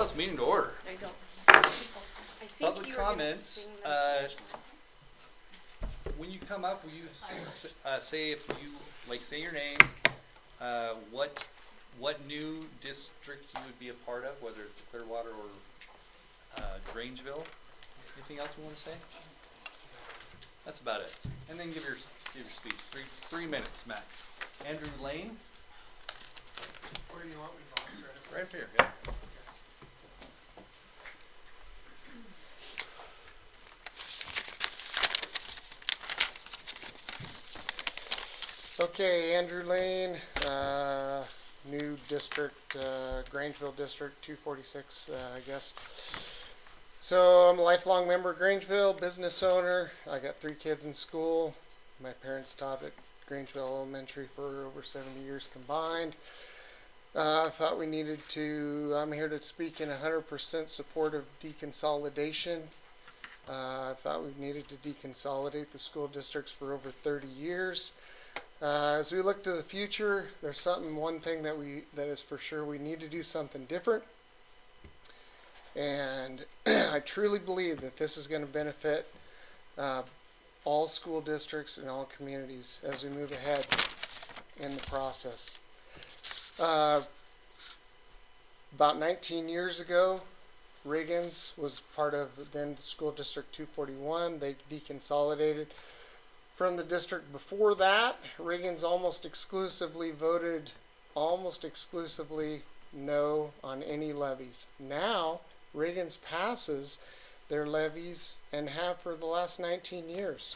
call this meeting to order. There you go. Public comments. When you come up, will you say if you say your name, what new district you would be a part of, whether it's Clearwater or Grangeville? Anything else you want to say? That's about it. And then give your speech. 3 minutes max. Andrew Lane. Where do you want me, boss? Right up here. Yeah. Okay, Andrew Lane, new district, Grangeville District 246, I guess. So I'm a lifelong member of Grangeville, business owner. I got 3 kids in school. My parents taught at Grangeville Elementary for over 70 years combined. I thought we needed to, I'm here to speak in 100% support of deconsolidation. I thought we needed to deconsolidate the school districts for over 30 years. As we look to the future, there's one thing that is for sure, we need to do something different. And I truly believe that this is going to benefit all school districts and all communities as we move ahead in the process. About 19 years ago, Riggins was part of then School District 241. They deconsolidated. From the district before that, Riggins almost exclusively voted no on any levies. Now, Riggins passes their levies and have for the last 19 years.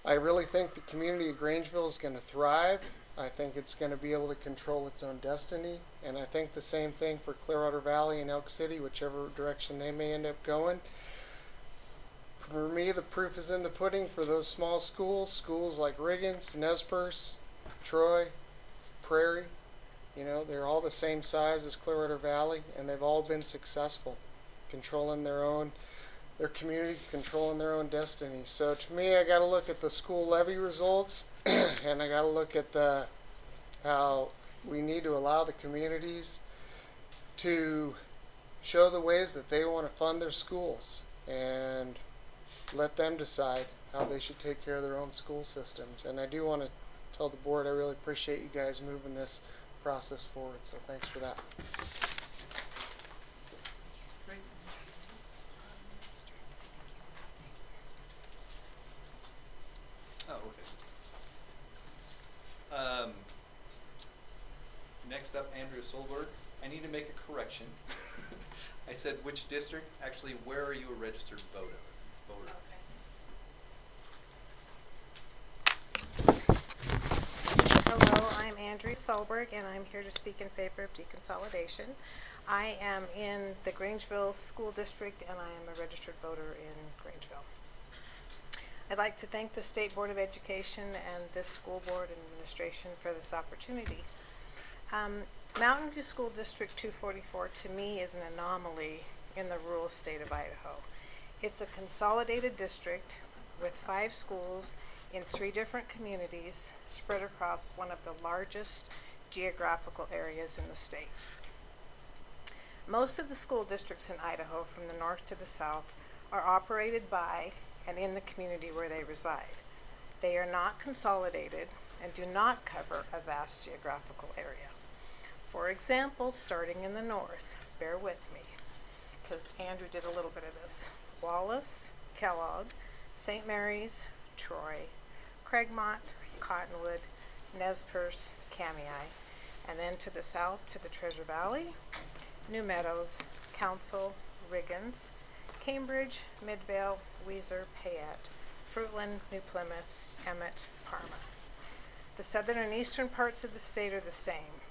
I really think the community of Grangeville is going to thrive. I think it's going to be able to control its own destiny. And I think the same thing for Clearwater Valley and Elk City, whichever direction they may end up going. For me, the proof is in the pudding for those small schools like Riggins, Nez Perce, Troy, Prairie. You know, they're all the same size as Clearwater Valley, and they've all been successful, controlling their community, controlling their own destiny. So to me, I got to look at the school levy results, and I got to look at how we need to allow the communities to show the ways that they want to fund their schools, and let them decide how they should take care of their own school systems. And I do want to tell the board I really appreciate you guys moving this process forward, so thanks for that. Oh, okay. Next up, Andrea Solberg. I need to make a correction. I said which district? Actually, where are you a registered voter? Hello, I'm Andrea Solberg, and I'm here to speak in favor of deconsolidation. I am in the Grangeville School District, and I am a registered voter in Grangeville. I'd like to thank the State Board of Education and this school board and administration for this opportunity. Mountain View School District 244 to me is an anomaly in the rural state of Idaho. It's a consolidated district with 5 schools in 3 different communities spread across one of the largest geographical areas in the state. Most of the school districts in Idaho from the north to the south are operated by and in the community where they reside. They are not consolidated and do not cover a vast geographical area. For example, starting in the north, bear with me, because Andrew did a little bit of this. Wallace, Kellogg, St. Mary's, Troy, Craigmont, Cottonwood, Nez Perce, Kamei, and then to the south to the Treasure Valley, New Meadows, Council, Riggins, Cambridge, Midvale, Weiser, Payette, Fruitland, New Plymouth, Emmett, Parma. The southern and eastern parts of the state are the same.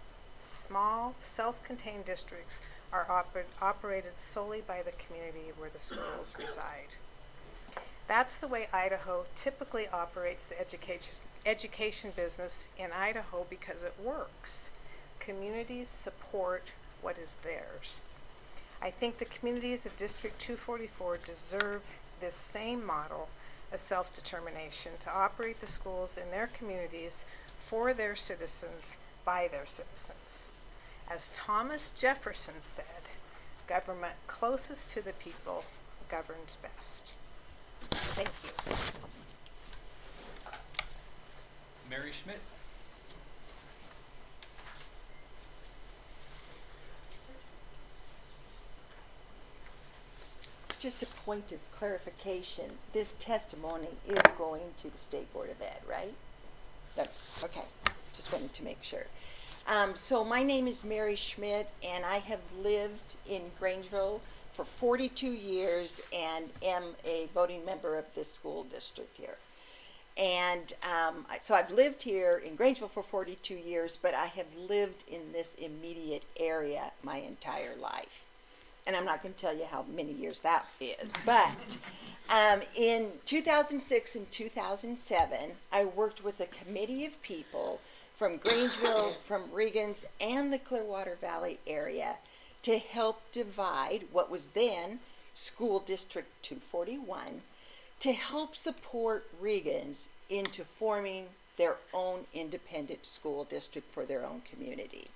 Small, self-contained districts are operated solely by the community where the schools reside. That's the way Idaho typically operates the education business in Idaho because it works. Communities support what is theirs. I think the communities of District 244 deserve this same model of self-determination to operate the schools in their communities for their citizens, by their citizens. As Thomas Jefferson said, government closest to the people governs best. Thank you. Mary Schmidt. Just a point of clarification, this testimony is going to the State Board of Ed, right? That's, okay, just wanted to make sure. So my name is Mary Schmidt, and I have lived in Grangeville for 42 years and am a voting member of this school district here. And so I've lived here in Grangeville for 42 years, but I have lived in this immediate area my entire life. And I'm not going to tell you how many years that is, but in 2006 and 2007, I worked with a committee of people from Grangeville, from Regans, and the Clearwater Valley area to help divide what was then School District 241 to help support Regans into forming their own independent school district for their own community.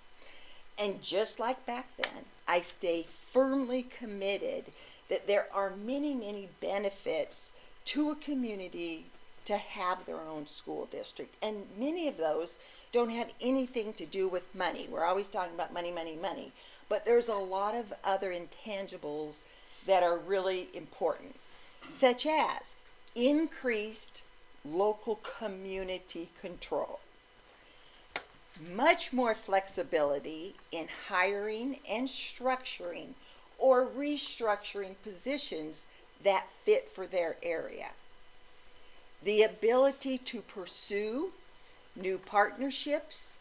And just like back then, I stay firmly committed that there are many, many benefits to a community to have their own school district. And many of those don't have anything to do with money. We're always talking about money, money, money. But there's a lot of other intangibles that are really important, such as increased local community control, much more flexibility in hiring and structuring or restructuring positions that fit for their area, the ability to pursue new partnerships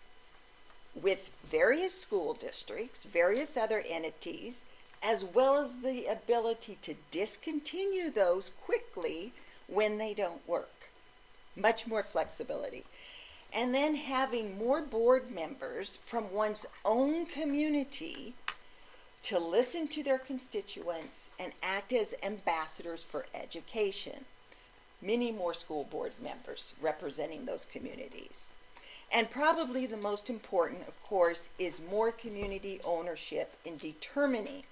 with various school districts, various other entities, as well as the ability to discontinue those quickly when they don't work. Much more flexibility. And then having more board members from one's own community to listen to their constituents and act as ambassadors for education. Many more school board members representing those communities. And probably the most important, of course, is more community ownership in determining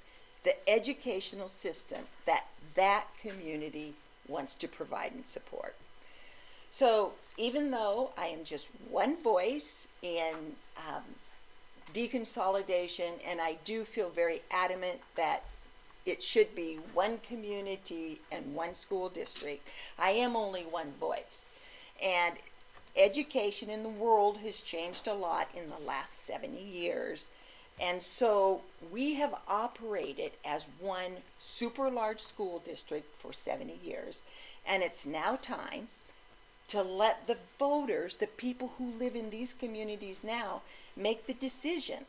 the educational system that that community wants to provide and support. So even though I am just one voice in deconsolidation, and I do feel very adamant that it should be one community and one school district, I am only one voice. And education in the world has changed a lot in the last 70 years. And so we have operated as one super large school district for 70 years. And it's now time to let the voters, the people who live in these communities now, make the decision.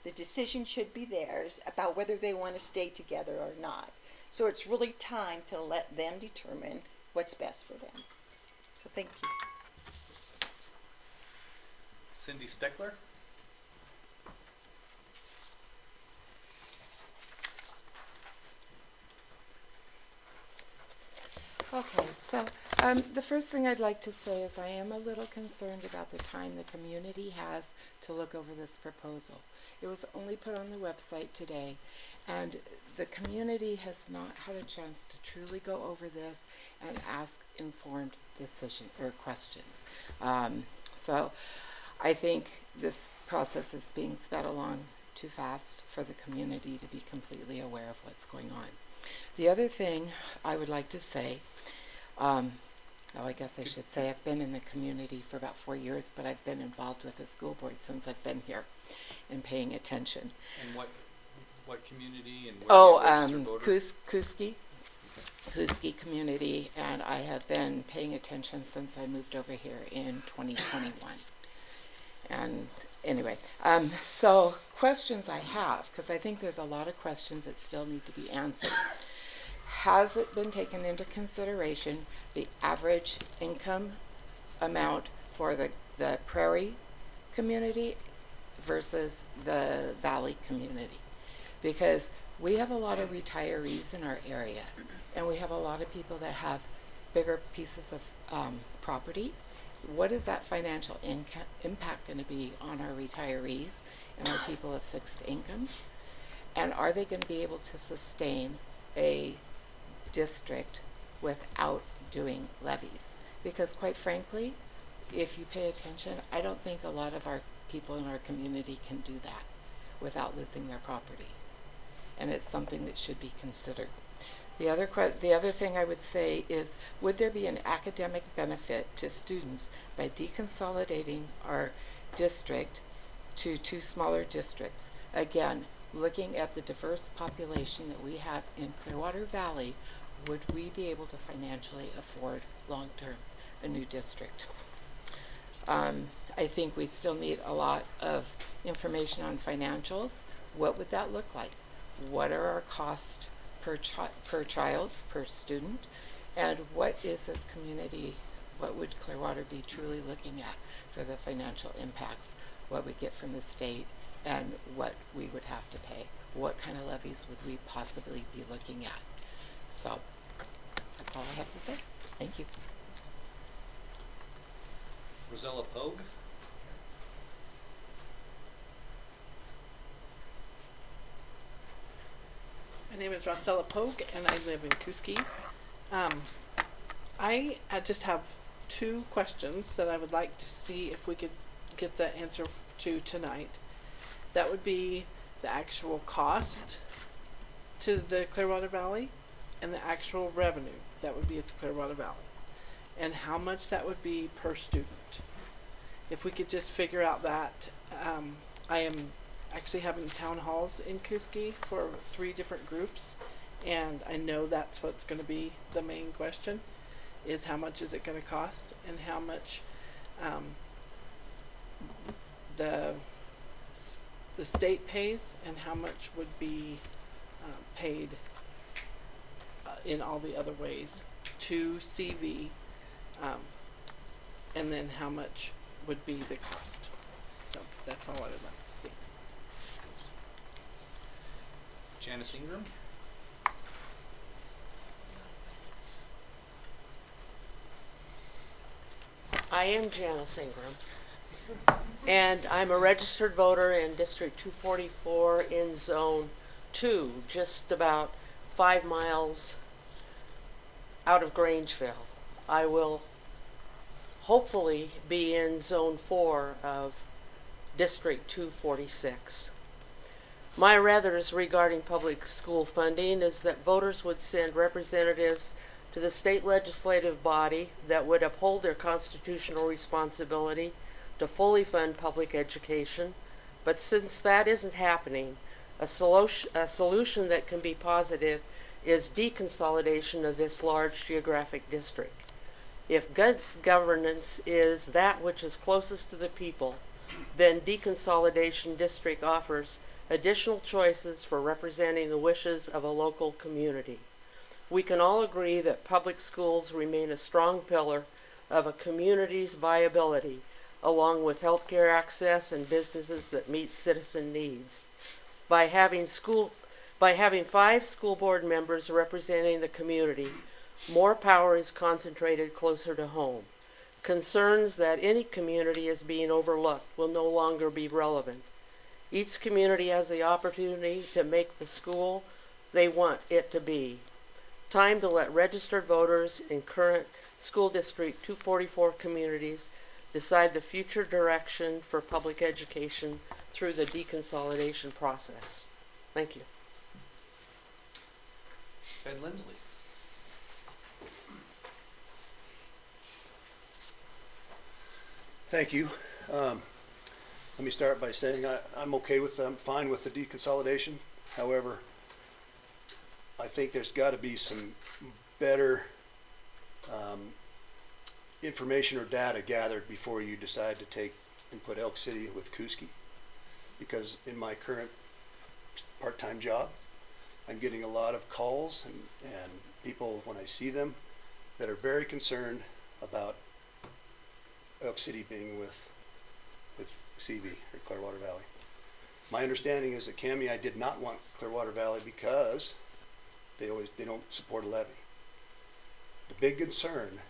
The decision should be theirs about whether they want to stay together or not. So it's really time to let them determine what's best for them. So thank you. Cindy Steckler. Okay, so the first thing I'd like to say is I am a little concerned about the time the community has to look over this proposal. It was only put on the website today, and the community has not had a chance to truly go over this and ask informed decision or questions. So I think this process is being sped along too fast for the community to be completely aware of what's going on. The other thing I would like to say, I guess I should say I've been in the community for about 4 years, but I've been involved with the school board since I've been here and paying attention. And what community and where are you a registered voter? Kuski community, and I have been paying attention since I moved over here in 2021. And anyway, so questions I have, because I think there's a lot of questions that still need to be answered. Has it been taken into consideration the average income amount for the Prairie community versus the Valley community? Because we have a lot of retirees in our area, and we have a lot of people that have bigger pieces of property what is that financial impact going to be on our retirees and our people of fixed incomes? And are they going to be able to sustain a district without doing levies? Because quite frankly, if you pay attention, I don't think a lot of our people in our community can do that without losing their property. And it's something that should be considered. The other thing I would say is, would there be an academic benefit to students by deconsolidating our district to 2 smaller districts? Again, looking at the diverse population that we have in Clearwater Valley, would we be able to financially afford long-term a new district? I think we still need a lot of information on financials. What would that look like? What are our costs per child, per student? And what is this community, what would Clearwater be truly looking at for the financial impacts? What we get from the state and what we would have to pay? What kind of levies would we possibly be looking at? So that's all I have to say. Thank you. Rosella Pogue. My name is Rosella Pogue, and I live in Kuski. I just have 2 questions that I would like to see if we could get the answer to tonight. That would be the actual cost to the Clearwater Valley and the actual revenue that would be at the Clearwater Valley, and how much that would be per student. If we could just figure out that. I am actually having town halls in Kuski for 3 different groups, and I know that's what's going to be the main question, is how much is it going to cost, and how much the state pays, and how much would be paid in all the other ways to CV, and then how much would be the cost. So that's all I would like to see. Janice Ingram. I am Janice Ingram, and I'm a registered voter in District 244 in Zone 2, just about 5 miles out of Grangeville. I will hopefully be in Zone 4 of District 246. My rathers regarding public school funding is that voters would send representatives to the state legislative body that would uphold their constitutional responsibility to fully fund public education. But since that isn't happening, a solution that can be positive is deconsolidation of this large geographic district. If good governance is that which is closest to the people, then deconsolidation district offers additional choices for representing the wishes of a local community. We can all agree that public schools remain a strong pillar of a community's viability, along with healthcare access and businesses that meet citizen needs. By having 5 school board members representing the community, more power is concentrated closer to home. Concerns that any community is being overlooked will no longer be relevant. Each community has the opportunity to make the school they want it to be. Time to let registered voters in current school district 244 communities decide the future direction for public education through the deconsolidation process. Thank you. Ben Lindsley. Thank you. Let me start by saying I'm fine with the deconsolidation. However, I think there's got to be some better information or data gathered before you decide to take and put Elk City with Kuski. Because in my current part-time job, I'm getting a lot of calls and people, when I see them, that are very concerned about Elk City being with CV, or Clearwater Valley. My understanding is that I did not want Clearwater Valley because they don't support a levy. The big concern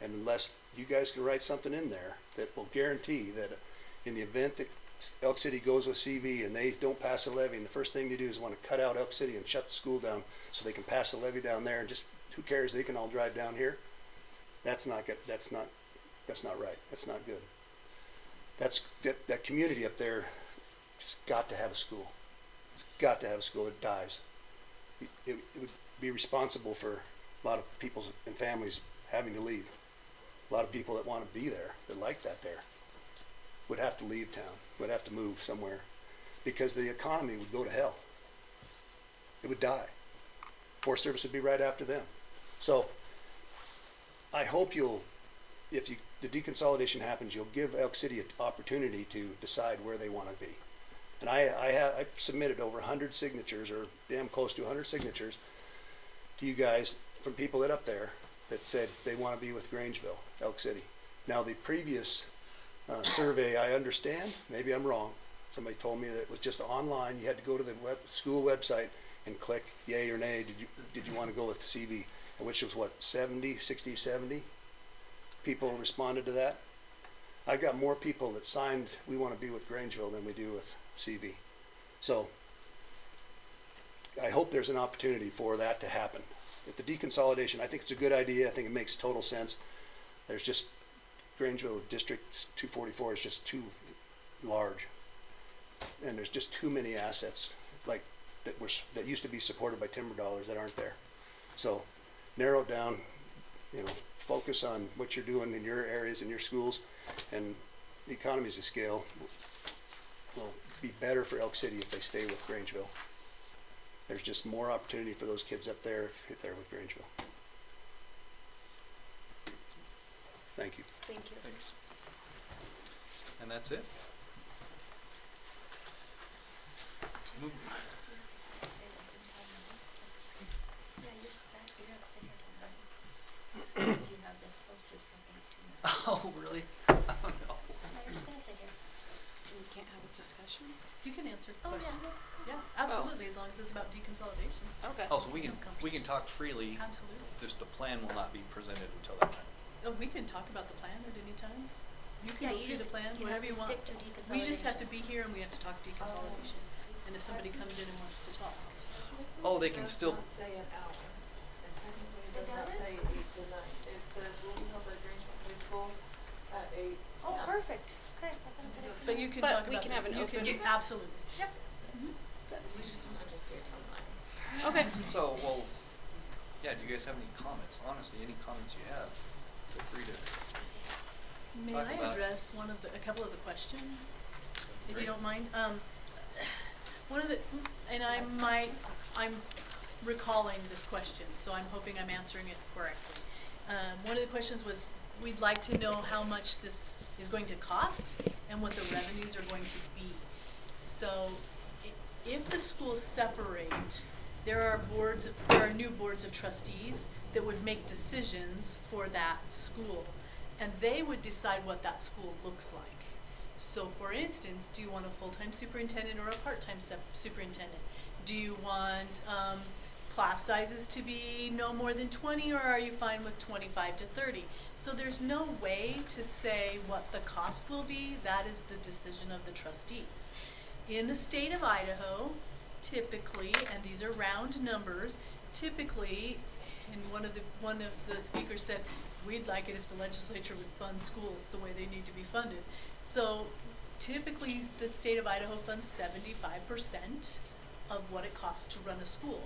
And unless you guys can write something in there that will guarantee that in the event that Elk City goes with CV and they don't pass a levy, and the first thing they do is want to cut out Elk City and shut the school down so they can pass a levy down there and just, who cares, they can all drive down here. That's not good. That's not right. That's not good. That community up there, it's got to have a school. It's got to have a school. It dies. It would be responsible for a lot of people and families having to leave. A lot of people that want to be there, that like that there, would have to leave town, would have to move somewhere, because the economy would go to hell. It would die. Forest Service would be right after them. So I hope if the deconsolidation happens, you'll give Elk City an opportunity to decide where they want to be. And I submitted over 100 signatures, or damn close to 100 signatures, to you guys from people that up there that said they want to be with Grangeville, Elk City. Now the previous survey, I understand, maybe I'm wrong. Somebody told me that it was just online. You had to go to the school website and click yay or nay. Did you want to go with CV? Which was what, 60, 70 people responded to that. I've got more people that signed we want to be with Grangeville than we do with CV. So I hope there's an opportunity for that to happen. If the deconsolidation, I think it's a good idea. I think it makes total sense. There's just, Grangeville District 244 is just too large. And there's just too many assets like that used to be supported by timber dollars that aren't there. So narrow it down, focus on what you're doing in your areas, in your schools, and the economies of scale will be better for Elk City if they stay with Grangeville. There's just more opportunity for those kids up there if they're with Grangeville. Thank you. Thank you. Thanks. And that's it. Move. Oh, really? Oh, no. We can't have a discussion? You can answer the Oh, question. yeah. Yeah, absolutely, as long as it's about deconsolidation. Okay. Oh, so we can Conversation. talk freely. Absolutely. Just the plan will not be presented until that time. Oh, we can talk about the plan at any time. You can Yeah, go you through the just- plan, you whatever have you to want. stick to We just have to deconsolidation. be here and we have to talk deconsolidation. And if somebody comes in and wants to talk. Oh, they can still. Say an hour, and technically it does not does say 8 to 9. It says will be held at Grangeville High School at 8. Oh, perfect. Okay. I thought it said it. But you can But talk about. we can have an open- Absolutely. Yep. We just want to stay till 9. Okay. So, well, yeah, do you guys have any comments? Honestly, any comments you have, feel free to. May Talk I about- address a couple of the questions, if Great. you don't mind? One of the, and I'm recalling this question, so I'm hoping I'm answering it correctly. One of the questions was, we'd like to know how much this is going to cost and what the revenues are going to be. So, if the schools separate, there are new boards of trustees that would make decisions for that school, and they would decide what that school looks like. So for instance, do you want a full-time superintendent or a part-time superintendent? Do you want class sizes to be no more than 20, or are you fine with 25 to 30? So there's no way to say what the cost will be. That is the decision of the trustees. In the state of Idaho, typically, and these are round numbers, typically, and one of the speakers said, we'd like it if the legislature would fund schools the way they need to be funded. So typically the state of Idaho funds 75% of what it costs to run a school.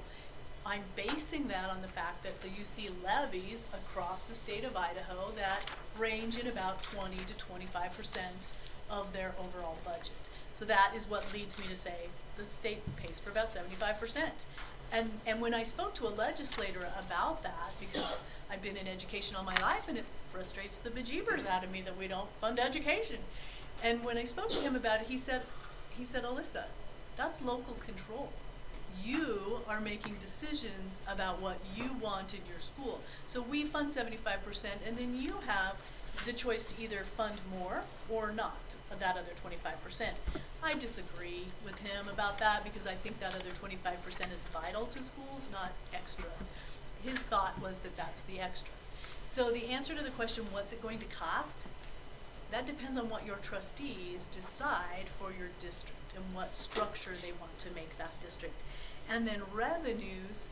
I'm basing that on the fact that the UC levies across the state of Idaho that range in about 20 to 25% of their overall budget. So that is what leads me to say the state pays for about 75%. And when I spoke to a legislator about that, because I've been in education all my life and it frustrates the bejeebers out of me that we don't fund education. And when I spoke to him about it, he said, Alyssa, that's local control. You are making decisions about what you want in your school. So we fund 75%, and then you have the choice to either fund more or not of that other 25%. I disagree with him about that because I think that other 25% is vital to schools, not extras. His thought was that that's the extras. So the answer to the question, what's it going to cost? That depends on what your trustees decide for your district and what structure they want to make that district. And then revenues,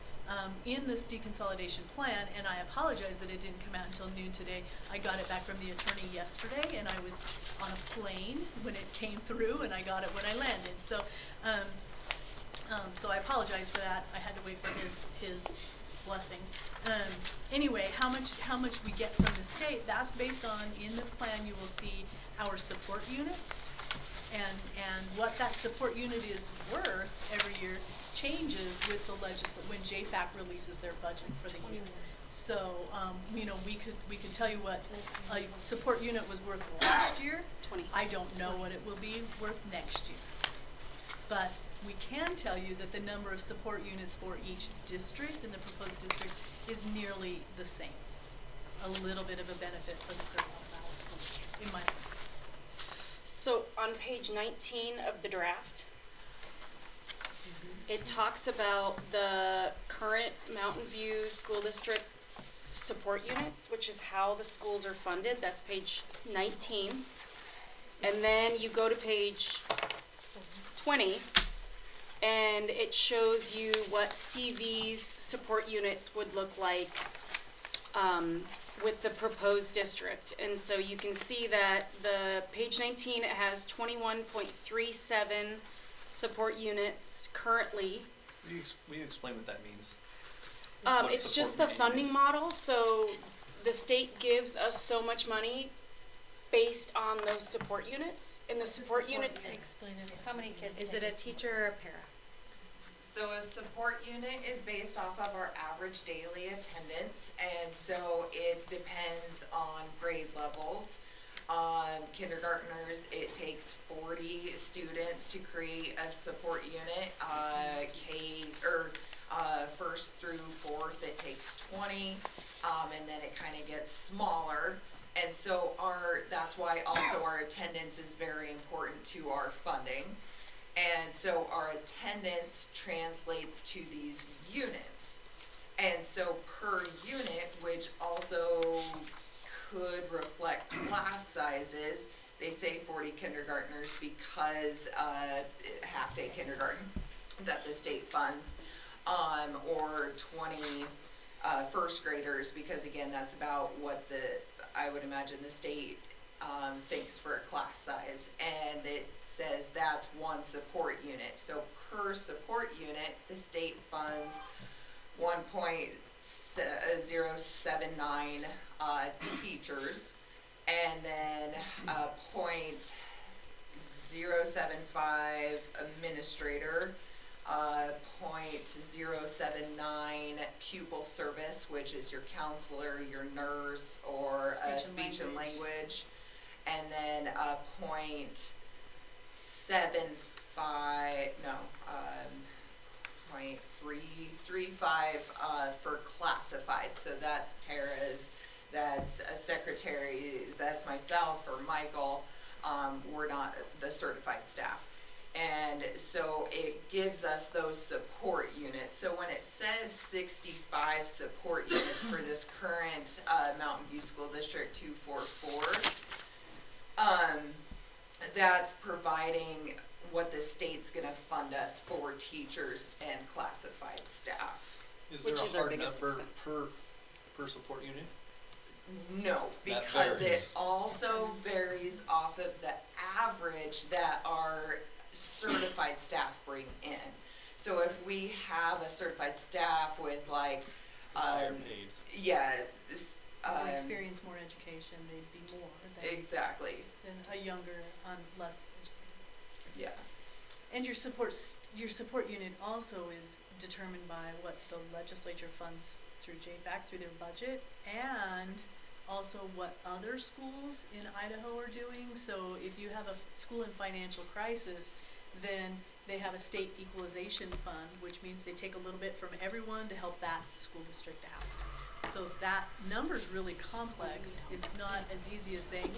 in this deconsolidation plan, and I apologize that it didn't come out until noon today. I got it back from the attorney yesterday, and I was on a plane when it came through, and I got it when I landed. So, so I apologize for that. I had to wait for his blessing. Anyway, how much we get from the state, that's based on, in the plan you will see our support units, and what that support unit is worth every year changes with the when JFAC releases their budget for the year. So, you know, we could tell you what a support unit was worth last year. 20. I don't know what it will be worth next year. But we can tell you that the number of support units for each district in the proposed district is nearly the same. A little bit of a benefit for the Clearwater Valley School District, in my opinion. So on page 19 of the draft, it talks about the current Mountain View School District support units, which is how the schools are funded. That's page 19. And then you go to page 20, and it shows you what CV's support units would look like with the proposed district. And so you can see that the page 19, it has 21.37 support units currently. Will you explain what that means? What It's just support the unit funding is? model, so the state gives us so much money based on those support units, and the support units. Explain it. How many kids? Is it a teacher or a para? So a support unit is based off of our average daily attendance, and so it depends on grade levels. Kindergartners, it takes 40 students to create a support unit. First through fourth, it takes 20, and then it kind of gets smaller. And so that's why also our attendance is very important to our funding. And so our attendance translates to these units. And so per unit, which also could reflect class sizes, they say 40 kindergartners because half-day kindergarten that the state funds, or 20 first graders, because again, that's about what I would imagine the state thinks for a class size. And it says that's one support unit. So per support unit, the state funds 1.079 teachers, and then 0.075 administrator, 0.079 pupil service, which is your counselor, your nurse, or speech and language, and then 0.335 for classified. So that's paras, that's secretaries, that's myself or Michael. We're not the certified staff. And so it gives us those support units. So when it says 65 support units for this current Mountain View School District 244, that's providing what the state's gonna fund us for teachers and classified staff. Is there Which a is our hard biggest number expense. per support unit? No, That because varies. it also varies off of the average that our certified staff bring in. So if we have a certified staff with like, It's higher paid. yeah, More experience, more education, they'd be more exactly, than a younger, less educated. yeah. And your support unit also is determined by what the legislature funds through JFAC, through their budget, and also what other schools in Idaho are doing. So if you have a school in financial crisis, then they have a state equalization fund, which means they take a little bit from everyone to help that school district out. So that number's really complex. It's not as easy as saying,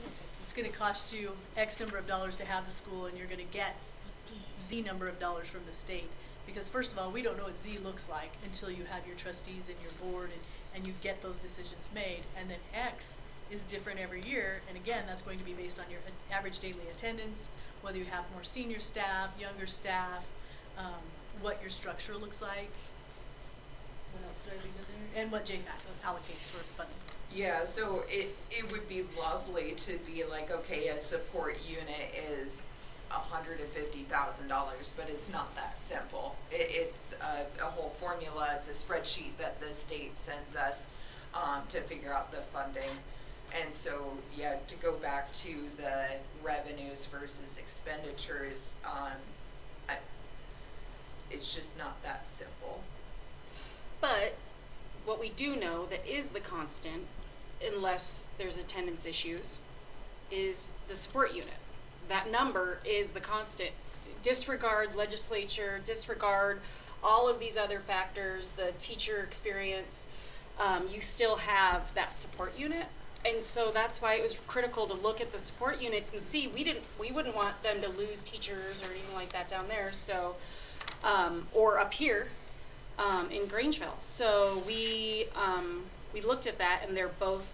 it's gonna cost you X number of dollars to have the school and you're gonna get Z number of dollars from the state, Because first of all, we don't know what Z looks like until you have your trustees and your board and you get those decisions made. And then X is different every year, and again, that's going to be based on your average daily attendance, whether you have more senior staff, younger staff, what your structure looks like. What else did I leave in there? And what JFAC allocates for funding. Yeah, so it would be lovely to be like, okay, a support unit is $150,000, but it's not that simple. It's a whole formula. It's a spreadsheet that the state sends us to figure out the funding. And so, yeah, to go back to the revenues versus expenditures, it's just not that simple. But what we do know that is the constant, unless there's attendance issues, is the support unit. That number is the constant. Disregard legislature, disregard all of these other factors, the teacher experience, you still have that support unit. And so that's why it was critical to look at the support units and see, we wouldn't want them to lose teachers or anything like that down there, so, or up here, in Grangeville. So we looked at that, and they're both,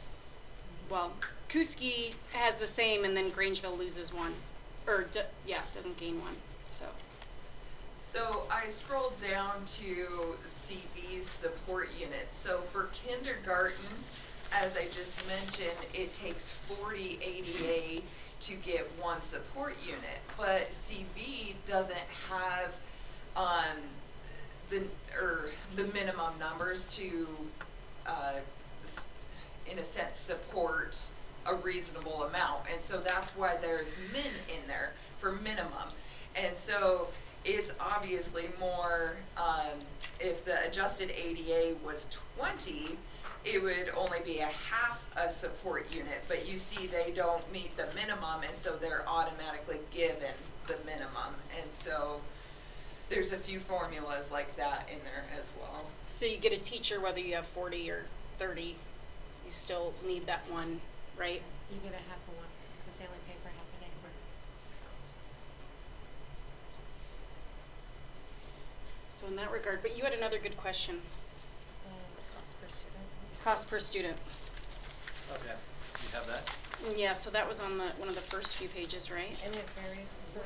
well, Kuski has the same, and then Grangeville loses one, or doesn't gain one. So I scrolled down to CV's support units. So for kindergarten, as I just mentioned, it takes 40 ADA to get one support unit, but CV doesn't have the minimum numbers to, in a sense, support a reasonable amount, and so that's why there's min in there for minimum. And so it's obviously more, if the adjusted ADA was 20, it would only be a half a support unit, but you see they don't meet the minimum, and so they're automatically given the minimum. And so there's a few formulas like that in there as well. So you get a teacher whether you have 40 or 30, you still need that one, right? You get a half of one, because they only pay for half an acre. So in that regard, but you had another good question. Cost per student. Cost per student. Okay, you have that? Yeah, so that was on one of the first few pages, right? And it varies per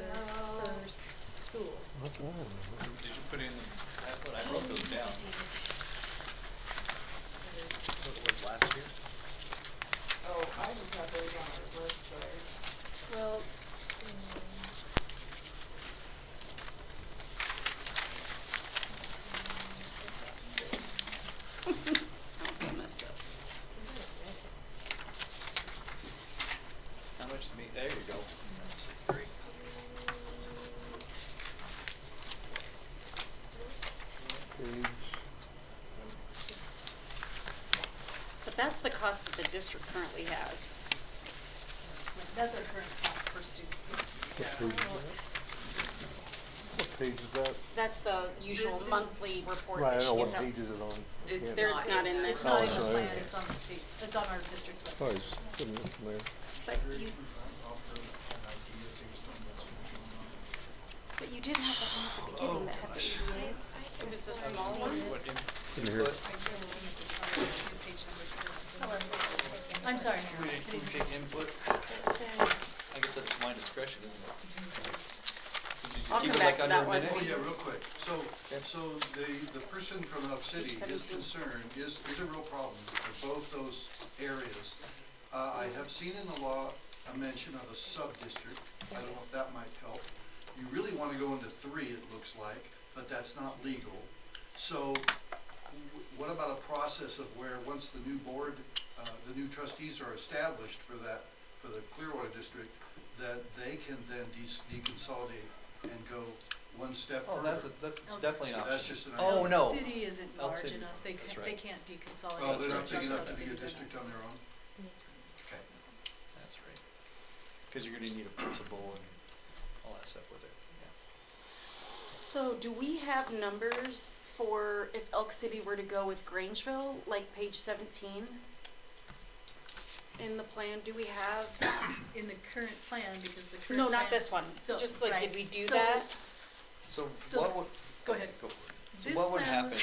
school. Did you put in, I wrote those down. What it was last year? Oh, I just have those on our website. Well, that's all messed up. How much to me? There you go. That's great. But that's the cost that the district currently has. That's our current cost per student. What page is that? That's the usual This is- monthly report Right, I that know she what gets out. page is it on? It's Yeah. There, it's not in this. It's not in Oh, the sorry. plan, it's on the state, it's on our district's Oh, website. it's putting it in there. But you did have that one at the beginning that had the EDA. It was the small one. What In here. I'm sorry. We didn't take input. I guess that's my discretion, isn't it? So did you I'll keep come it back like to under that a one. minute? Oh, yeah, real quick. So the person from Elk City, Page his 17. concern is a real problem for both those areas. I have seen in the law a mention of a sub-district. I don't know if that might help. You really want to go into 3, it looks like, but that's not legal. So what about a process of where once the new board, the new trustees are established for the Clearwater District, that they can then deconsolidate and go one step Oh, further? that's Elk definitely an So option. that's just an Oh, idea. no. City isn't Elk large City. enough, they That's can't, right. they can't deconsolidate. Oh, they're not just big enough Elk to be City a to district on their own? Okay. That's right. Because you're gonna need a principal and all that stuff with it, yeah. So do we have numbers for if Elk City were to go with Grangeville, like page 17? In the plan, do we have? In the current plan, because the current No, plan. not this one. So, Just like, right. did we do So- that? So So- what would? Go ahead. Go happen.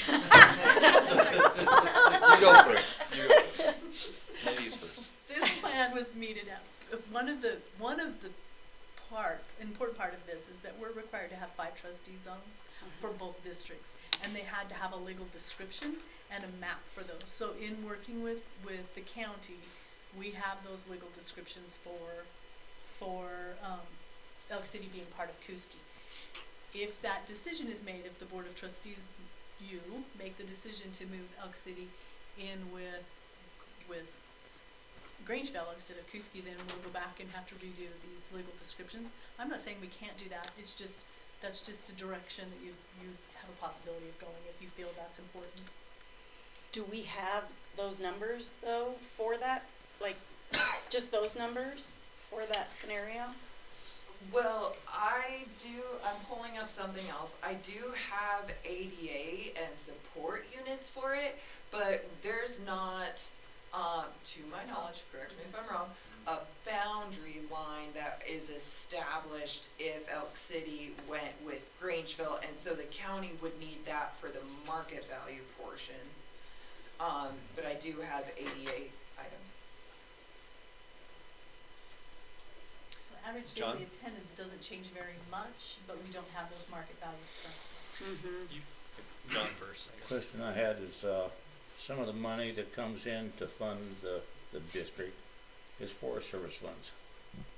You go first. You go first. Ladies first. This plan was meted out. One of the important part of this is that we're required to have 5 trustee zones for both districts. And they had to have a legal description and a map for those. So in working with the county, we have those legal descriptions for Elk City being part of Kuski. If that decision is made, if the Board of Trustees, you make the decision to move Elk City in with Grangeville instead of Kuski, then we'll go back and have to redo these legal descriptions. I'm not saying we can't do that. It's just, that's just a direction that you have a possibility of going if you feel that's important. Do we have those numbers though for that? Like, just those numbers for that scenario? Well, I'm pulling up something else. I do have ADA and support units for it, but there's not, to my knowledge, correct me if I'm wrong, a boundary line that is established if Elk City went with Grangeville, and so the county would need that for the market value portion. But I do have ADA items. So average John? daily attendance doesn't change very much, but we don't have those market values currently. John first, I guess. Question I had is, some of the money that comes in to fund the district is Forest Service funds.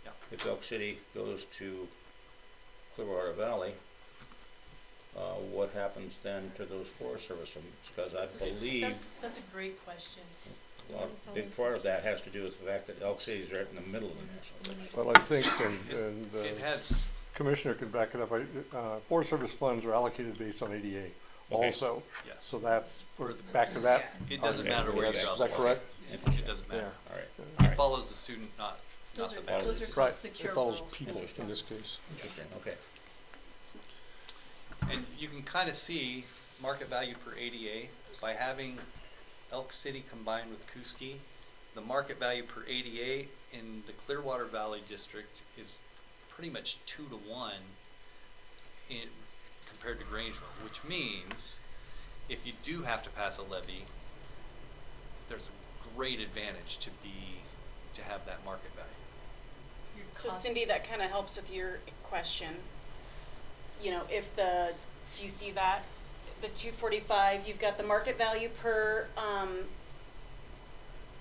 Yeah. If Elk City goes to Clearwater Valley, what happens then to those Forest Service funds? Because I believe That's a great question. a big part of that has to do with the fact that Elk City is right in the middle of the national. Well, I think, and It has, Commissioner can back it up, Forest Service funds are allocated based on ADA also. yes. So that's, we're back to that. It doesn't Okay. matter where you Is drop that the correct? It doesn't matter. All right. It follows the student, not Those the are boundaries. called Right, secure it follows rules. people in this case. Interesting, okay. And you can kind of see market value per ADA by having Elk City combined with Kuski. The market value per ADA in the Clearwater Valley district is pretty much 2 to 1 compared to Grangeville, which means if you do have to pass a levy, there's a great advantage to have that market value. Your So cost- Cindy, that kind of helps with your question. You know, do you see that? The 245, you've got the market value per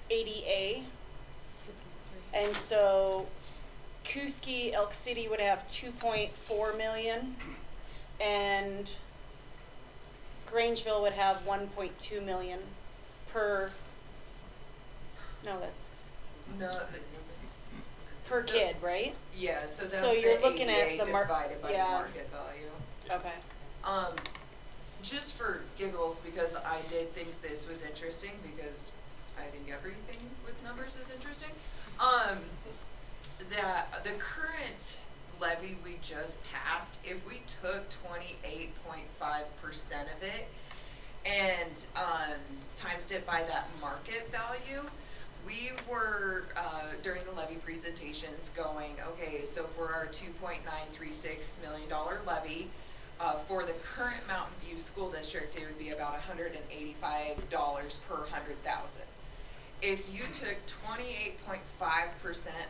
ADA. And so Kuski, Elk City would have 2.4 million and Grangeville would have 1.2 million per, no, that's No, per So- kid, right? yeah, so that's So you're the looking at ADA the divided by the yeah. market value. Okay. Just for giggles, because I did think this was interesting, because I think everything with numbers is interesting. That the current levy we just passed, if we took 28.5% of it and times it by that market value, we were during the levy presentations going, okay, so for our $2.936 million levy, for the current Mountain View School District, it would be about $185 per 100,000. If you took 28.5%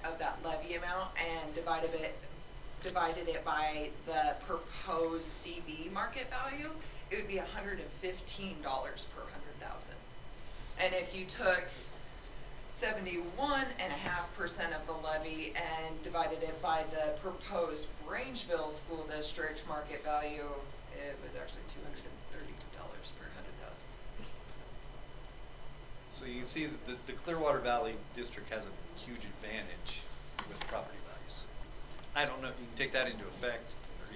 of that levy amount and divided it by the proposed CV market value, it would be $115 per 100,000. And if you took 71.5% of the levy and divided it by the proposed Grangeville School District market value, it was actually $230 per 100,000. So you see that the Clearwater Valley district has a huge advantage with property values. I don't know, you can take that into effect, or,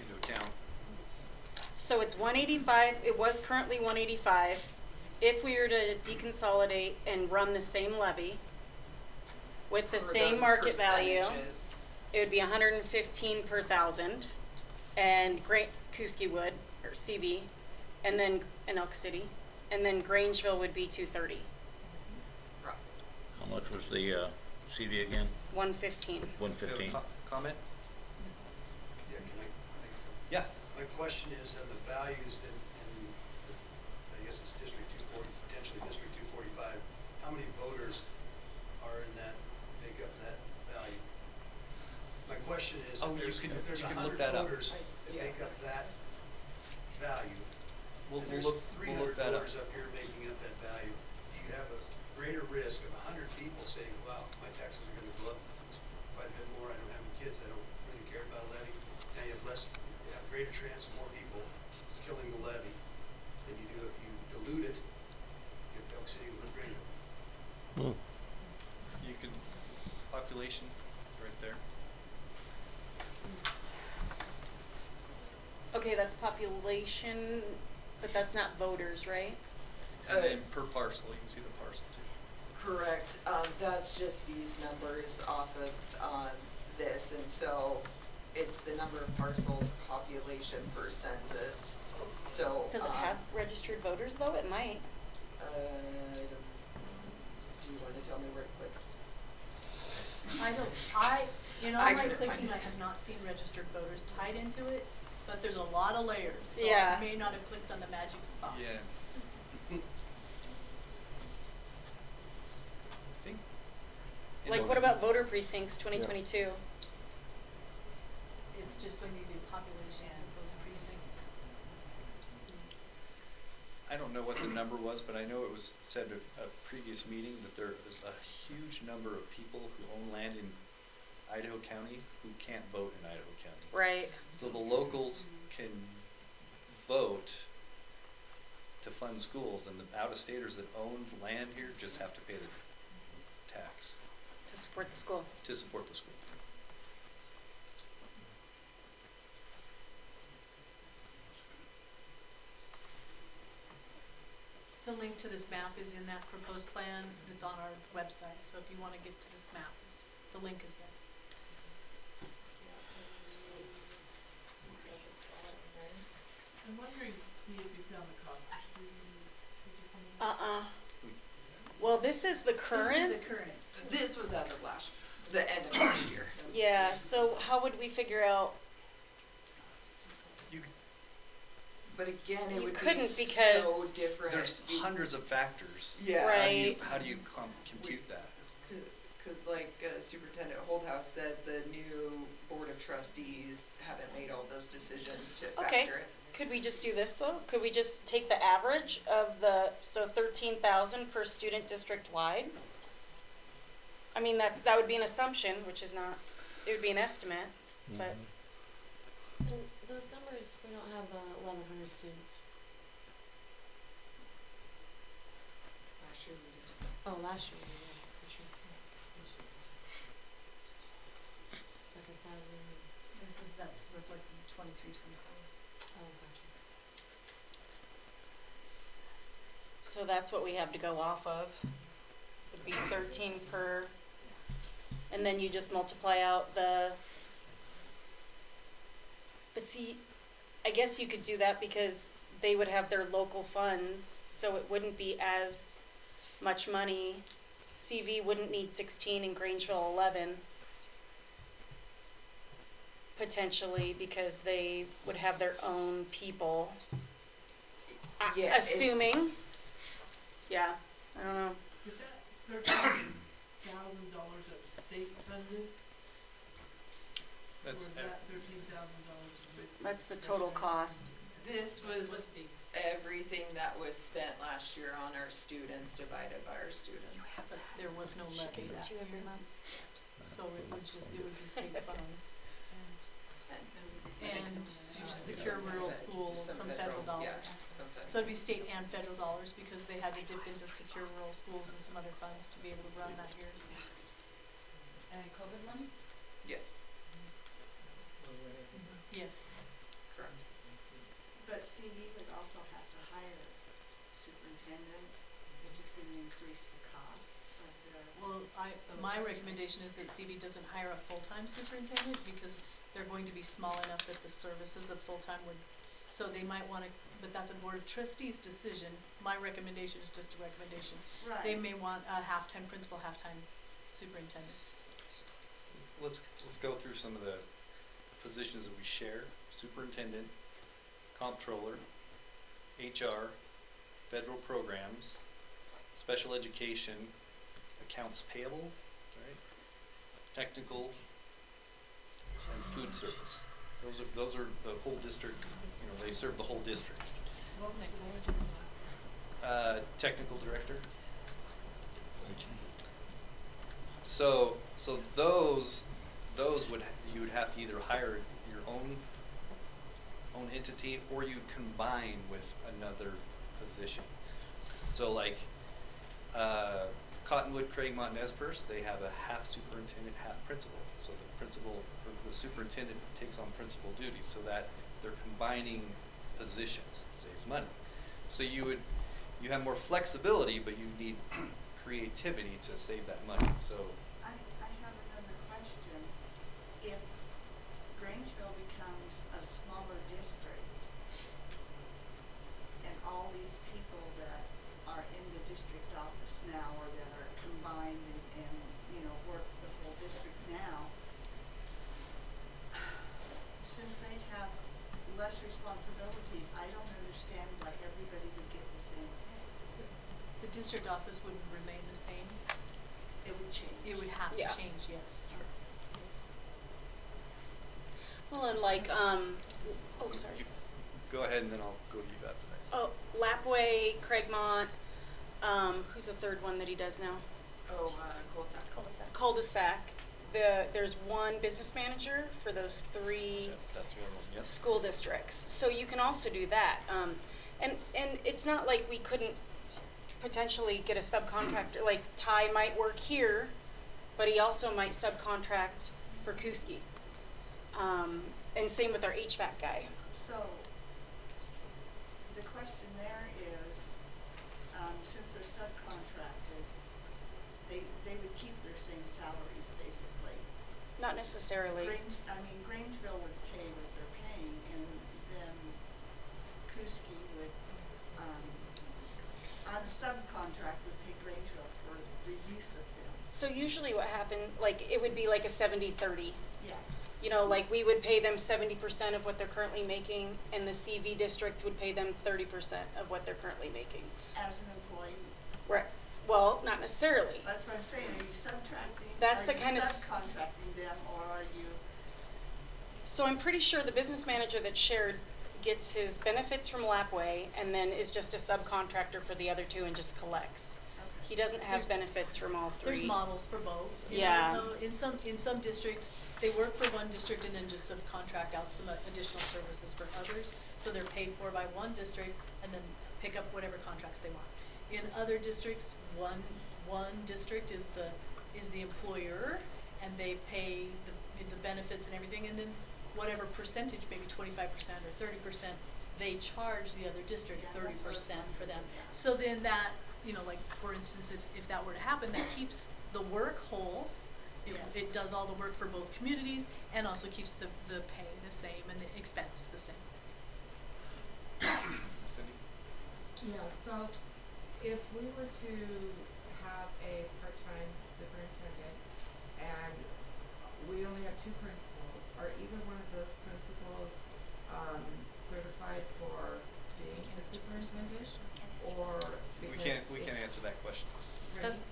into account. So it's 185, it was currently 185. If we were to deconsolidate and run the same levy with the For same those market value, percentages. it would be 115 per thousand, and Kuski would, or CV, and then in Elk City, and then Grangeville would be 230, Right. How much was the CV again? 115. 115? Comment? Yeah, can I? Yeah. My question is, have the values in the that up. voters that make up that value. We'll And there's look 300 that up. voters up here making up that value. You have a greater risk of 100 people saying, wow, my taxes are gonna go up quite a bit more, I don't have any kids, I don't really care about a levy. Now you have greater chance of more people killing the levy than you do if you dilute it, if Elk City with Greenville. You can, population, right there. Okay, that's population, but that's not voters, right? And then per parcel, you can see the parcel too. Correct, that's just these numbers off of, this, and so it's the number of parcels, population per census, so. Does it have registered voters though? It might. Do you wanna tell me where to click? In all I my couldn't find clicking, it. I have not seen registered voters tied into it, but there's a lot of layers, so Yeah. I may not have clicked on the magic spot. Yeah. Like, what about voter precincts 2022? It's just going to be populations of those precincts. I don't know what the number was, but I know it was said at a previous meeting that there is a huge number of people who own land in Idaho County who can't vote in Idaho County. Right. So the locals can vote to fund schools, and the out-of-staters that own land here just have to pay the tax To support the school. to support the school. The link to this map is in that proposed plan. It's on our website, so if you want to get to this map, the link is there. I'm wondering if you found the cost per student. Well, this is the current. This is the current. This was as of the end of last year. Yeah, so how would we figure out? You, But again, it You would couldn't be because so different. there's hundreds of factors. Yeah. Right. How do you compute that? Because like Superintendent Holdhouse said, the new Board of Trustees haven't made all those decisions to Okay. factor it. Could we just do this though? Could we just take the average of so 13,000 per student district wide? I mean, that would be an assumption, which is not, it would be an estimate, but. And those numbers, we don't have 1,100 students. Last year we did. Oh, last year, yeah, for sure. It's like 1,000. That's reflected in 23, 24. Oh, gotcha. So that's what we have to go off of. Would be 13 per, and then you just multiply out the. But see, I guess you could do that because they would have their local funds, so it wouldn't be as much money. CV wouldn't need 16 and Grangeville 11. Potentially, because they would have their own people. Yeah, it's- Assuming. Yeah, I don't know. Is that $13,000 of state funded? Or That's is that $13,000 of? That's the total cost. This was everything that was spent last year on our students divided by our students. But there was no levy Gives it that to you every year, month. so it would be state funds. And secure rural schools, some federal dollars. Yeah, some federal. So it'd be state and federal dollars because they had to dip into secure rural schools and some other funds to be able to run that year. And COVID money? Yeah, Yes. correct. But CV would also have to hire superintendent, which is gonna increase the costs of their. Well, my recommendation is that CV doesn't hire a full-time superintendent because they're going to be small enough that the services of full-time would, so they might wanna, but that's a board of trustees decision. My recommendation is just a recommendation. Right. They may want a half-time principal, half-time superintendent. Let's go through some of the positions that we share: superintendent, comptroller, HR, federal programs, special education, accounts payable, right? Technical, and food service. Those are the whole district, you know, they serve the whole district. Technical director. So those you would have to either hire your own entity, or you combine with another position. So like Cottonwood, Craigmont, and Nez they have a half superintendent, half principal. So the principal or the superintendent takes on principal duties, so that they're combining positions, saves money. So you have more flexibility, but you need creativity to save that money. So I have another question. If Grangeville becomes a smaller district and all these people that are in the district office now, or that are combined and you know, work the whole district now, since they have less responsibilities, I don't understand why everybody would get the same pay. The district office wouldn't remain the same. It would change. It would have Yeah. to change, yes. Yes. Well, and like, oh, sorry. you go ahead, and then I'll go to you after that. Oh, Lapway, Craigmont, who's the third one that he does now? Oh, cul-de-sac. Cul-de-sac. There's one business manager for those three That's the other one. Yes. school districts. So you can also do that. And it's not like we couldn't potentially get a subcontractor, like Ty might work here, but he also might subcontract for Kuski. And same with our HVAC guy. So, the question there is, since they're subcontracted, they would keep their same salaries, basically. Not necessarily. Grangeville would pay what they're paying, and then Kuski would, on a subcontract, would pay Grangeville for the use of them. So usually what happened, like, it would be like a 70-30. Yeah. You know, like we would pay them 70% of what they're currently making, and the CV district would pay them 30% of what they're currently making. As an employee. Right. Well, not necessarily. That's what I'm saying, are you subtracting? That's are the you kind of subcontracting them, or are you? So I'm pretty sure the business manager that shared gets his benefits from Lapway, and then is just a subcontractor for the other two and just collects. He doesn't have benefits from all three. There's models for both. you Yeah. know. In some districts, they work for one district and then just subcontract out some additional services for others. So they're paid for by one district and then pick up whatever contracts they want. In other districts, one district is the employer, and they pay the benefits and everything, and then whatever percentage, maybe 25% or 30%, they charge the other district 30% for them. So then that, you know, like for instance, if that were to happen, that keeps the work whole. It does all the work for both communities, and also keeps the pay the same and the expense the same. Cindy? Yeah, so if we were to have a part-time superintendent and we only have two principals, are either one of those principals certified for being a superintendent, or We because can't answer that question.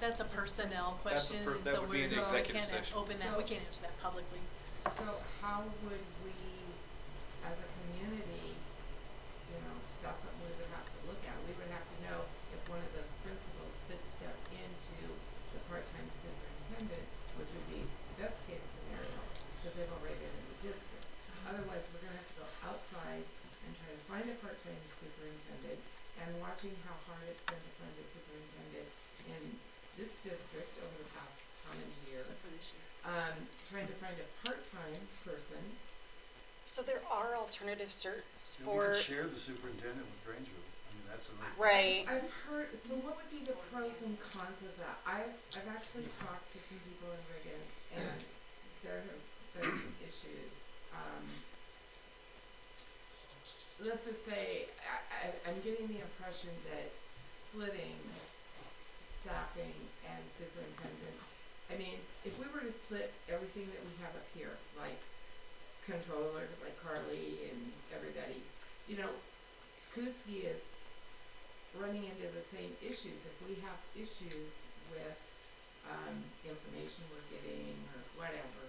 That's a personnel That's a question, that so would be in the we executive can't session. open that, we can't answer that publicly. So how would we, as a community, you know, that's something we would have to look at. We would have to know if one of those principals could step into the part-time superintendent, which would be the best case scenario, because they've already been in the district. Otherwise, we're gonna have to go outside and try to find a part-time superintendent, and watching how hard it's been to find a superintendent in this district over the past how many years. Except for this year. Trying to find a part-time person. So there are alternative certs And we for, could share the superintendent with Grangeville. I mean, that's another. right. I've heard, so what would be the pros and cons of that? I've actually talked to some people in Riggin, and there have been some issues. Let's just say, I'm getting the impression that splitting staffing and superintendent, I mean, if we were to split everything that we have up here, like controller, like Carly and everybody, you know, Kuski is running into the same issues. If we have issues with information we're getting or whatever,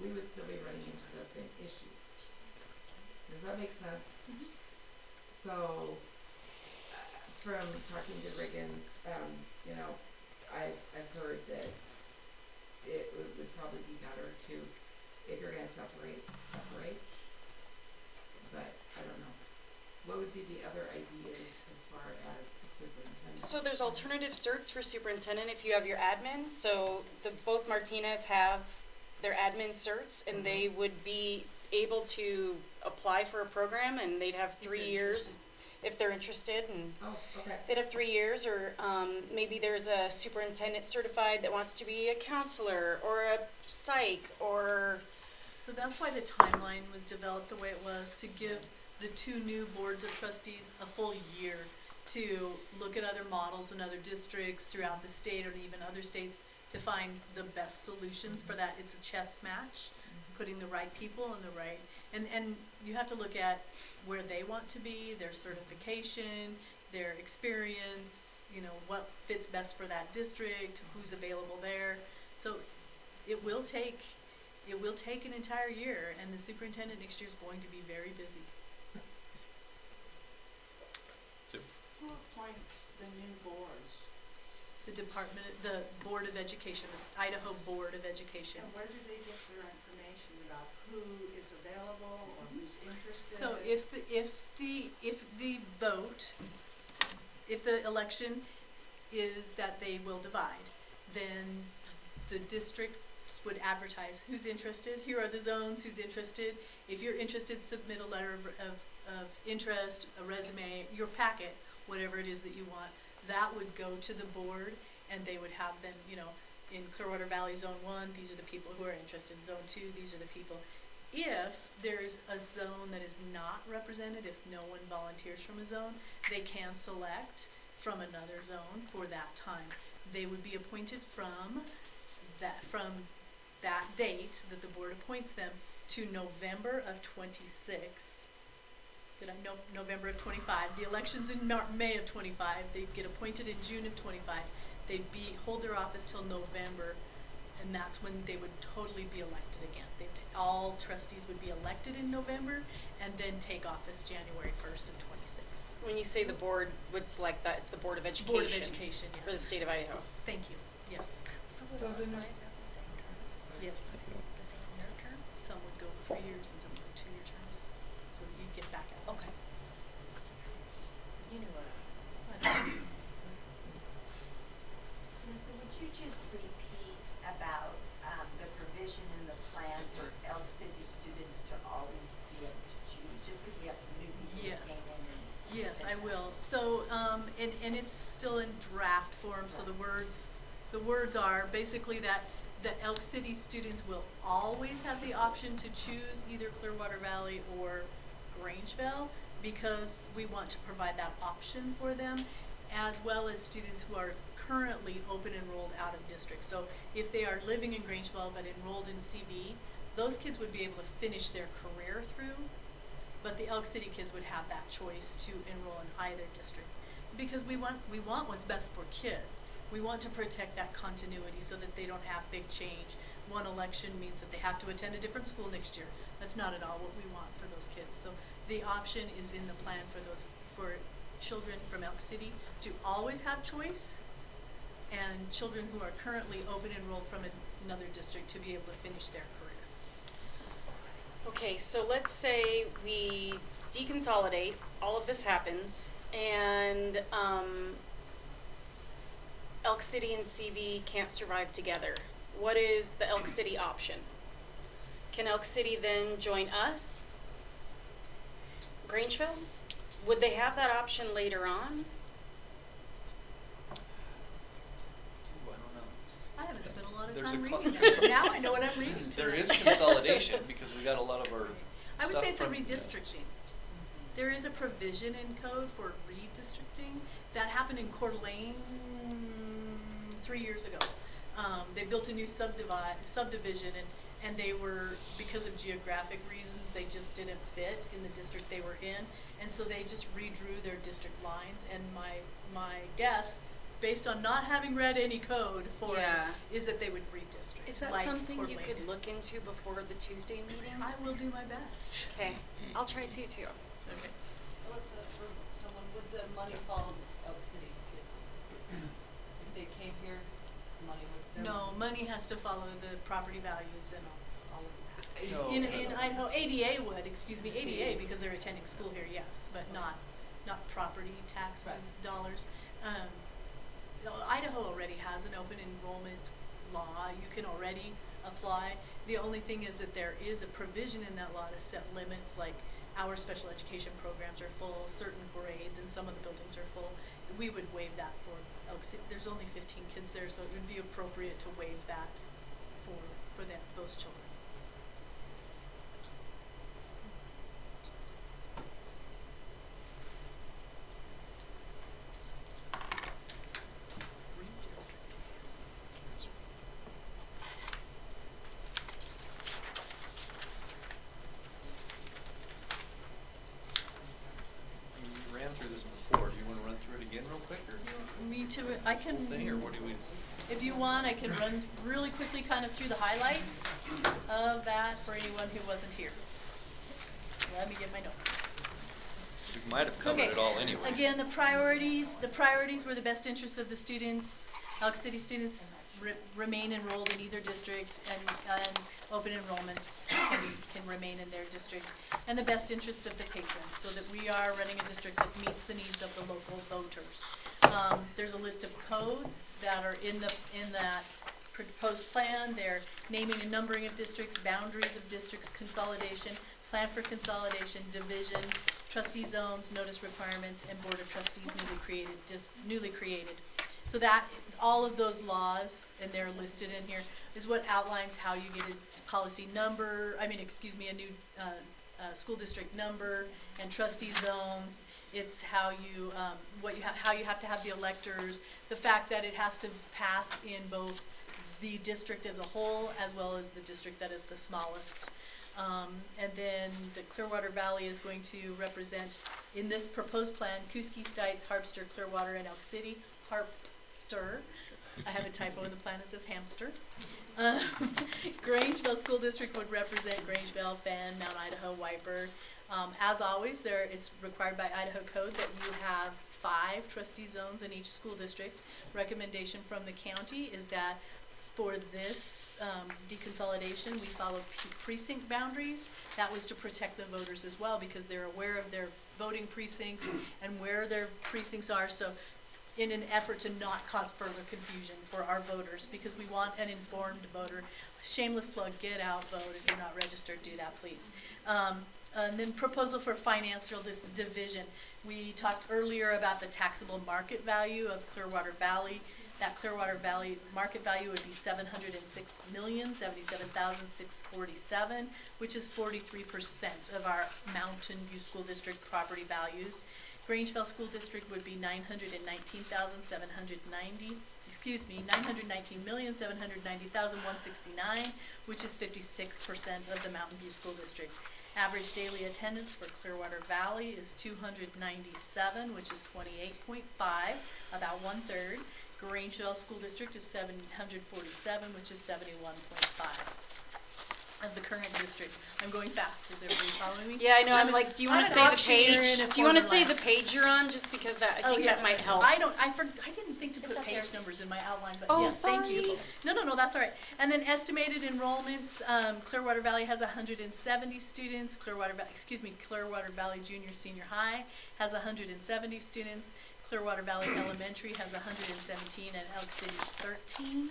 we would still be running into the same issues. Does that make sense? So, from talking to Riggins, you know, I've heard that would probably be better to, if you're gonna separate. But I don't know. What would be the other ideas as far as the superintendent? So there's alternative certs for superintendent if you have your admin. So both Martinez have their admin certs, and they would be able to apply for a program, and they'd have 3 years if they're interested, and they'd have 3 years. Or maybe there's a superintendent certified that wants to be a counselor or a psych or. So that's why the timeline was developed the way it was, to give the 2 new boards of trustees a full year to look at other models in other districts throughout the state or even other states to find the best solutions for that. It's a chess match, putting the right people in the right, and you have to look at where they want to be, their certification, their experience, you know, what fits best for that district, who's available there. So it will take an entire year, and the superintendent next year is going to be very busy. Who appoints the new boards? The Board of Education, the Idaho Board of Education. And where do they get their information about who is available or who's interested? So if the election is that they will divide, then the districts would advertise who's interested. Here are the zones, who's interested. If you're interested, submit a letter of interest, a resume, your packet, whatever it is that you want. That would go to the board, and they would have them, you know, in Clearwater Valley Zone 1, these are the people who are interested. Zone 2, these are the people. If there's a zone that is not represented, if no one volunteers from a zone, they can select from another zone for that time. They would be appointed from that date that the board appoints them to November of 26. November of 25. The election's in May of 25. They'd get appointed in June of 25. They'd hold their office till November, and that's when they would totally be elected again. All trustees would be elected in November, and then take office January 1st of 26. When you say the board would select that, it's the Board of Education. Board of Education, yes. For the state of Idaho. Thank you. Yes. So would all 5 have the same term? Yes. The same year term? Some would go 3 years and some would go 2-year terms, so that you'd get back out. Okay. You knew what I was Right. Lisa, would you just repeat about the provision in the plan for Elk City students to always be able to choose, just because we have some new people Yes. who came in and. Yes, I will. So, and it's still in draft form, so the words are basically that the Elk City students will always have the option to choose either Clearwater Valley or Grangeville, because we want to provide that option for them, as well as students who are currently open enrolled out of district. So if they are living in Grangeville but enrolled in CB, those kids would be able to finish their career through, but the Elk City kids would have that choice to enroll in either district, because we want what's best for kids. We want to protect that continuity so that they don't have big change. One election means that they have to attend a different school next year. That's not at all what we want for those kids. So the option is in the plan for children from Elk City to always have choice, and children who are currently open enrolled from another district to be able to finish their career. Okay, so let's say we deconsolidate, all of this happens, and Elk City and CB can't survive together. What is the Elk City option? Can Elk City then join us? Grangeville? Would they have that option later on? I haven't spent a lot of There's time a reading there's that. Now I know what I'm reading There tonight. is consolidation because we got a lot of our I would stuff say it's a from- redistricting. There is a provision in code for redistricting that happened in Coeur d'Alene 3 years ago. They built a new subdivision, and they were, because of geographic reasons, they just didn't fit in the district they were in, and so they just redrew their district lines. And my guess, based on not having read any code for Yeah. it, is that they would redistrict. Is that like something Coeur you d'Alene could did. look into before the Tuesday meeting? I will do my best. Okay, I'll try to too. Okay. Alyssa, for someone, would the money follow Elk City kids? If they came here, money would. No, money has to follow the property values and all of that. No. In Idaho, ADA would, ADA, because they're attending school here, yes, but not property taxes, dollars. Idaho already has an open enrollment law. You can already apply. The only thing is that there is a provision in that law to set limits, like our special education programs are full, certain grades, and some of the buildings are full. We would waive that for Elk City. There's only 15 kids there, so it would be appropriate to waive that for them, those children. You ran through this before. Do you want to run through it again real quick, or Me too. I can. whole thing, or what do we? If you want, I can run really quickly kind of through the highlights of that for anyone who wasn't here. Let me get my notes. We might have covered Okay. it all anyway. Again, the priorities were the best interests of the students. Elk City students remain enrolled in either district, and open enrollments can remain in their district. And the best interest of the patrons, so that we are running a district that meets the needs of the local voters. There's a list of codes that are in that proposed plan. They're naming and numbering of districts, boundaries of districts, consolidation, plan for consolidation, division, trustee zones, notice requirements, and board of trustees newly created. So that, all of those laws, and they're listed in here, is what outlines how you get a policy number, a new school district number and trustee zones. It's how you, how you have to have the electors, the fact that it has to pass in both the district as a whole as well as the district that is the smallest. And then the Clearwater Valley is going to represent, in this proposed plan, Kuski, Stites, Harpster, Clearwater, and Elk City. Harpster. I have a typo in the plan that says hamster. Grangeville School District would represent Grangeville, Fenn, Mount Idaho, Whitebird. As always, it's required by Idaho code that you have 5 trustee zones in each school district. Recommendation from the county is that for this deconsolidation, we follow precinct boundaries. That was to protect the voters as well, because they're aware of their voting precincts and where their precincts are. So in an effort to not cause further confusion for our voters, because we want an informed voter. Shameless plug, get out, vote. If you're not registered, do that, please. And then proposal for financial division. We talked earlier about the taxable market value of Clearwater Valley. That Clearwater Valley market value would be $706,077,647, which is 43% of our Mountain View School District property values. Grangeville School District would be $919,790,169, which is 56% of the Mountain View School District. Average daily attendance for Clearwater Valley is 297, which is 28.5, about 1/3. Grangeville School District is 747, which is 71.5. Of the current district. I'm going fast. Is everybody following me? Yeah, I know. I'm like, do you want to say the page? Do you want to say the page? page you're on? Just because I think that might help. I didn't think to put page numbers in my outline, but Oh, yes, thank you. sorry. No, that's all right. And then estimated enrollments, Clearwater Valley has 170 students. Clearwater Valley Junior Senior High has 170 students. Clearwater Valley Elementary has 117 and Elk City 13.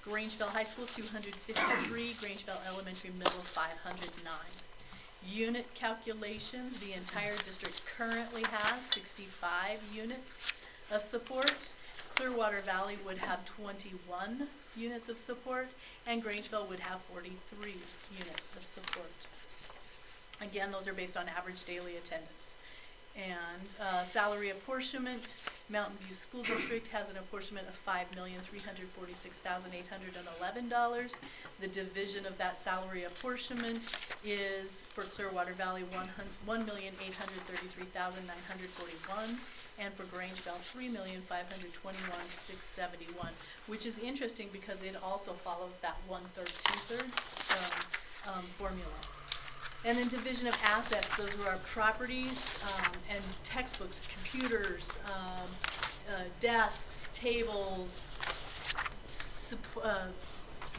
Grangeville High School 253, Grangeville Elementary Middle 509. Unit calculations, the entire district currently has 65 units of support. Clearwater Valley would have 21 units of support, and Grangeville would have 43 units of support. Again, those are based on average daily attendance. And salary apportionment, Mountain View School District has an apportionment of $5,346,811. The division of that salary apportionment is for Clearwater Valley $1,833,941. and for Grangeville, $3,521,671, which is interesting because it also follows that 1/3, 2/3 formula. And then division of assets, those were our properties and textbooks, computers, desks, tables,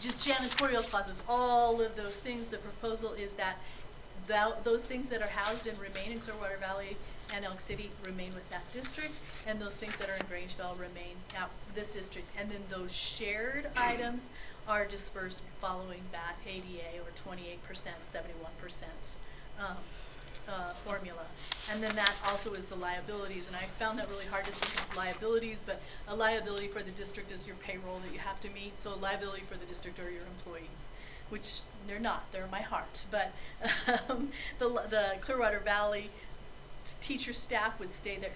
just janitorial closets, all of those things. The proposal is that those things that are housed and remain in Clearwater Valley and Elk City remain with that district, and those things that are in Grangeville remain at this district. And then those shared items are dispersed following that ADA or 28%, 71% formula. And then that also is the liabilities, and I found that really hard to think of liabilities, but a liability for the district is your payroll that you have to meet, so a liability for the district are your employees, which they're not, they're my heart. But the Clearwater Valley teacher staff would stay there,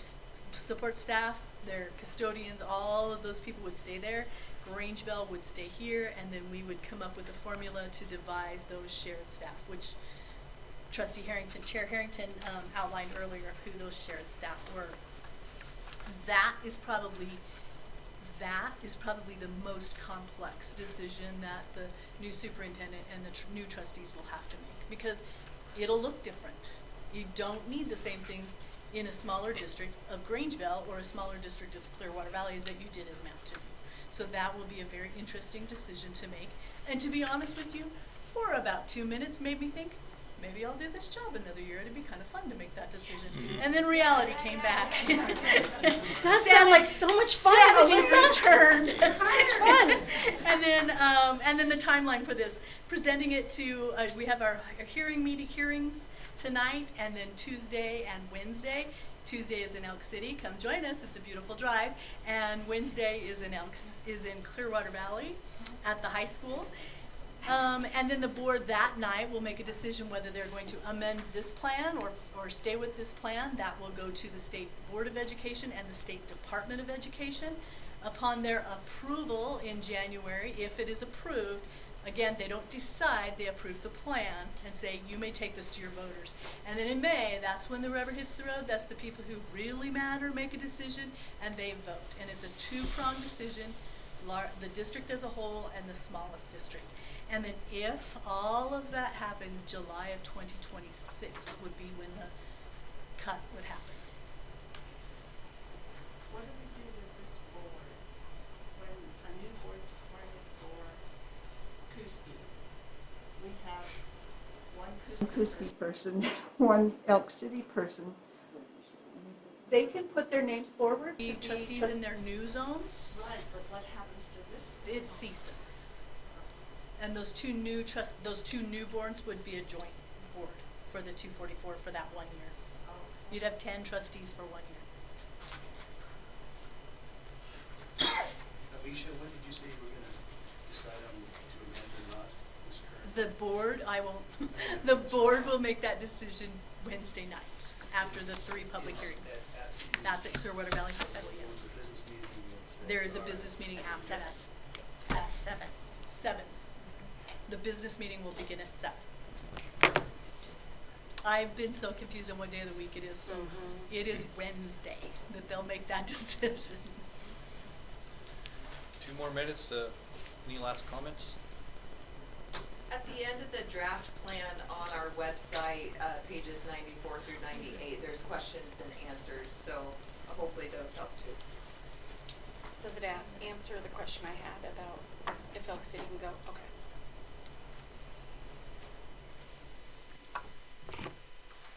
support staff, their custodians, all of those people would stay there. Grangeville would stay here, and then we would come up with a formula to devise those shared staff, which Trustee Harrington, Chair Harrington outlined earlier of who those shared staff were. That is probably the most complex decision that the new superintendent and the new trustees will have to make, because it'll look different. You don't need the same things in a smaller district of Grangeville or a smaller district of Clearwater Valley that you did in Mountain View. So that will be a very interesting decision to make. And to be honest with you, for about 2 minutes made me think, maybe I'll do this job another year. It'd be kind of fun to make that decision. And then reality came back. Does sound like so much fun. Sanity returned. So much fun. And then the timeline for this, presenting it to, we have our hearings tonight, and then Tuesday and Wednesday. Tuesday is in Elk City. Come join us. It's a beautiful drive. And Wednesday is in Clearwater Valley at the high school. And then the board that night will make a decision whether they're going to amend this plan or stay with this plan. That will go to the State Board of Education and the State Department of Education. Upon their approval in January, if it is approved, again, they don't decide, they approve the plan and say, you may take this to your voters. And then in May, that's when the rubber hits the road. That's the people who really matter make a decision, and they vote. And it's a two-pronged decision, the district as a whole and the smallest district. And then if all of that happens, July of 2026 would be when the cut would happen. What do we do with this board when a new board's appointed for Kuski? We have one Kuski person, one Elk City person. They can put their names forward to The be trustees in their new zones, Right, but what happens to this? it ceases. And those two new boards would be a joint board for the 244 for that 1 year. You'd have 10 trustees for 1 year. Alicia, when did you say you were gonna decide on to amend or not this current? The board, the board will make that decision Wednesday night after the 3 public hearings. That's at Clearwater Valley High School, yes. There is a business meeting after that. At 7. The business meeting will begin at 7. I've been so confused on what day of the week it is, so it is Wednesday that they'll make that decision. 2 more minutes. Any last comments? At the end of the draft plan on our website, pages 94 through 98, there's questions and answers, so hopefully those help too. Does it answer the question I had about if Elk City can go? Okay.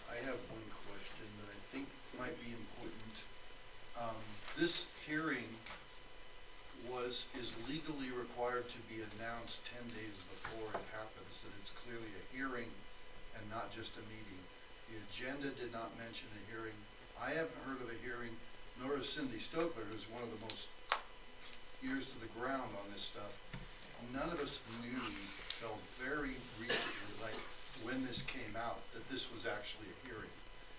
I have one question that I think might be important. This hearing is legally required to be announced 10 days before it happens, that it's clearly a hearing and not just a meeting. The agenda did not mention a hearing. I haven't heard of a hearing, nor has Cindy Stokler, who's one of the most ears to the ground on this stuff. None of us knew till very recently, like when this came out, that this was actually a hearing.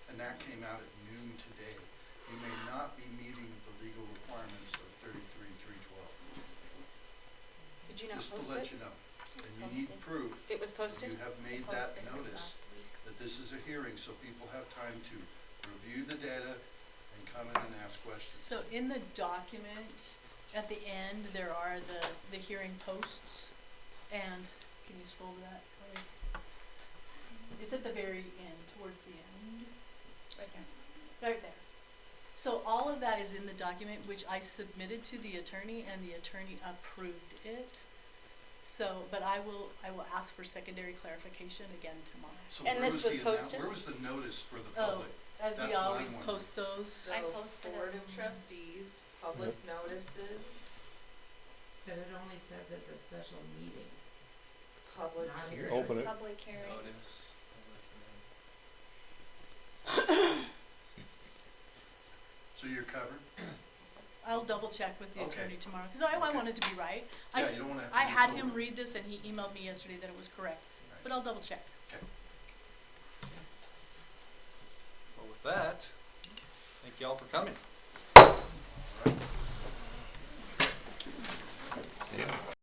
And that came out at noon today. You may not be meeting the legal requirements of 33-312. Did you not Just post to let it? you know. And you need proof. It was posted? You have made that notice, that this is a hearing, so people have time to review the data and come in and ask questions. So in the document, at the end, there are the hearing posts, and, can you scroll to that, Chloe? It's at the very end, towards the end. Right there. Right there. So all of that is in the document, which I submitted to the attorney, and the attorney approved it. So, but I will ask for secondary clarification again tomorrow. So And where this was was the annou- posted? Where was the notice for the Oh, public? as That's we what I'm always wondering. post those. So, I posted Board it. of Trustees, public notices, But it only says it's a special meeting. public Not hearing. Open it. Public hearing. So you're covered? I'll double check with the Okay. attorney tomorrow, because I Okay. wanted to be right. Yeah, you don't wanna have to I do had this him over. read this, and he emailed me yesterday that it was correct, Right. but I'll double check. Okay. Well, with that, thank y'all for coming. All right. Yeah.